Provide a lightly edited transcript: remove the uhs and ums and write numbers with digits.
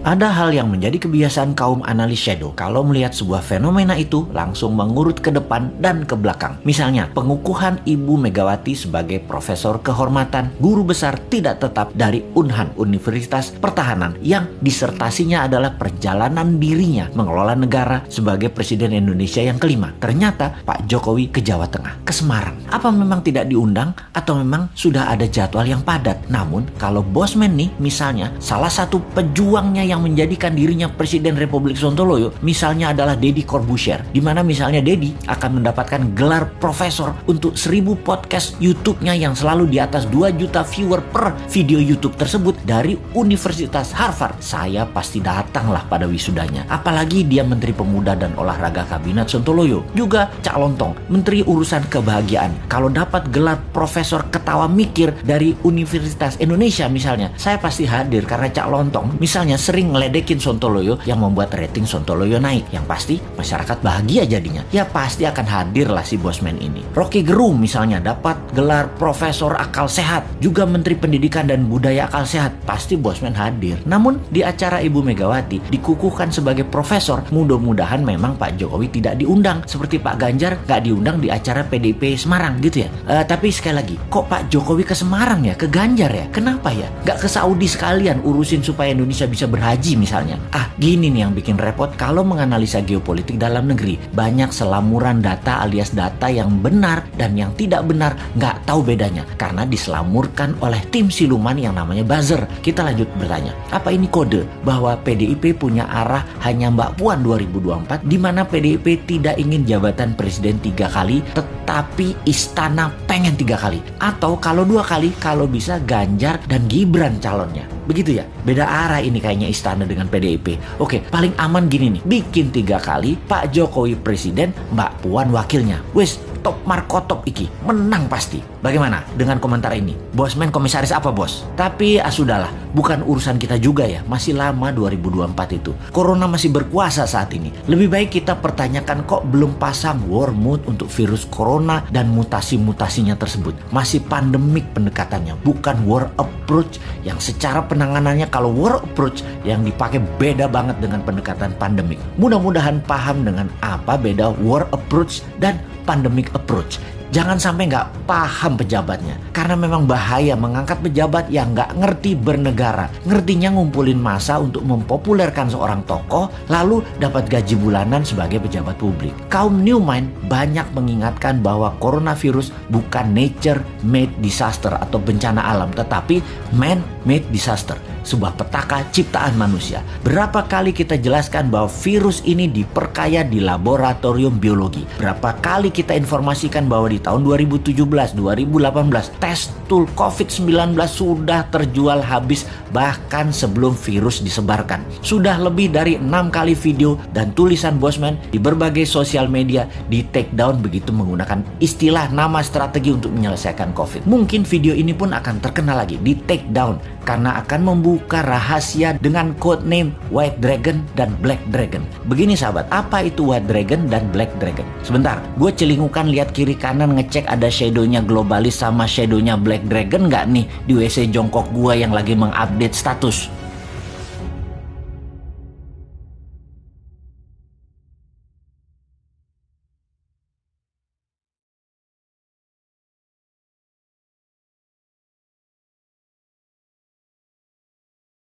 Ada hal yang menjadi kebiasaan kaum analis shadow. Kalau melihat sebuah fenomena itu, langsung mengurut ke depan dan ke belakang. Misalnya, pengukuhan Ibu Megawati sebagai profesor kehormatan, guru besar tidak tetap dari Unhan, Universitas Pertahanan, yang disertasinya adalah perjalanan dirinya mengelola negara sebagai Presiden Indonesia yang kelima. Ternyata Pak Jokowi ke Jawa Tengah, ke Semarang. Apa memang tidak diundang atau memang sudah ada jadwal yang padat? Namun, kalau Bosman nih, misalnya, salah satu pejuangnya yang menjadikan dirinya Presiden Republik Sontoloyo misalnya adalah Deddy Corbuzier, di mana misalnya Deddy akan mendapatkan gelar profesor untuk 1000 podcast YouTube-nya yang selalu di atas 2 juta viewer per video YouTube tersebut dari Universitas Harvard. Saya pasti datanglah pada wisudanya. Apalagi dia Menteri Pemuda dan Olahraga Kabinet Sontoloyo. Juga Cak Lontong, Menteri Urusan Kebahagiaan. Kalau dapat gelar profesor ketawa mikir dari Universitas Indonesia misalnya, saya pasti hadir karena Cak Lontong misalnya sering ngeledekin Sontoloyo yang membuat rating Sontoloyo naik. Yang pasti masyarakat bahagia jadinya. Ya pasti akan hadir lah si Bosman ini. Rocky Gerung misalnya dapat gelar Profesor Akal Sehat, juga Menteri Pendidikan dan Budaya Akal Sehat, pasti Bosman hadir. Namun di acara Ibu Megawati dikukuhkan sebagai profesor, mudah-mudahan memang Pak Jokowi tidak diundang seperti Pak Ganjar gak diundang di acara PDIP Semarang gitu ya. Tapi sekali lagi, kok Pak Jokowi ke Semarang ya, ke Ganjar ya? Kenapa ya? Gak ke Saudi sekalian urusin supaya Indonesia bisa berhaji misalnya. Gini nih yang bikin repot kalau menganalisa geopolitik dalam negeri. Banyak selamuran data alias data yang benar dan yang tidak benar, nggak tahu bedanya karena diselamurkan oleh tim siluman yang namanya buzzer. Kita lanjut bertanya, apa ini kode bahwa PDIP punya arah hanya Mbak Puan 2024, di mana PDIP tidak ingin jabatan presiden 3 kali, tetapi istana pengen 3 kali, atau kalau 2 kali, kalau bisa Ganjar dan Gibran calonnya. Begitu ya, beda arah ini kayaknya istana dengan PDIP. Oke, paling aman gini nih, bikin 3 kali, Pak Jokowi presiden, Mbak Puan wakilnya. Wes, top markotop iki, menang pasti. Bagaimana dengan komentar ini? Bosman komisaris apa bos? Tapi sudahlah, bukan urusan kita juga ya, masih lama 2024 itu. Corona masih berkuasa saat ini. Lebih baik kita pertanyakan kok belum pasang war mode untuk virus corona dan mutasi-mutasinya tersebut. Masih pandemik pendekatannya, bukan war approach yang secara penanganannya kalau war approach yang dipakai beda banget dengan pendekatan pandemik. Mudah-mudahan paham dengan apa beda war approach dan pandemic approach. Jangan sampai nggak paham pejabatnya. Karena memang bahaya mengangkat pejabat yang nggak ngerti bernegara. Ngertinya ngumpulin massa untuk mempopulerkan seorang tokoh, lalu dapat gaji bulanan sebagai pejabat publik. Kaum New Mind banyak mengingatkan bahwa coronavirus bukan nature-made disaster atau bencana alam, tetapi man-made disaster. Sebuah petaka ciptaan manusia. Berapa kali kita jelaskan bahwa virus ini diperkaya di laboratorium biologi. Berapa kali kita informasikan bahwa di tahun 2017, 2018 tes tool COVID-19 sudah terjual habis bahkan sebelum virus disebarkan. Sudah lebih dari 6 kali video dan tulisan Bosman di berbagai sosial media di take down begitu menggunakan istilah nama strategi untuk menyelesaikan COVID. Mungkin video ini pun akan terkenal lagi di take down karena akan membuka rahasia dengan code name White Dragon dan Black Dragon. Begini sahabat, apa itu White Dragon dan Black Dragon? Sebentar, gue celingukan lihat kiri kanan ngecek ada shadownya globalis sama shadownya Black Dragon nggak nih di WC jongkok gue yang lagi mengupdate status.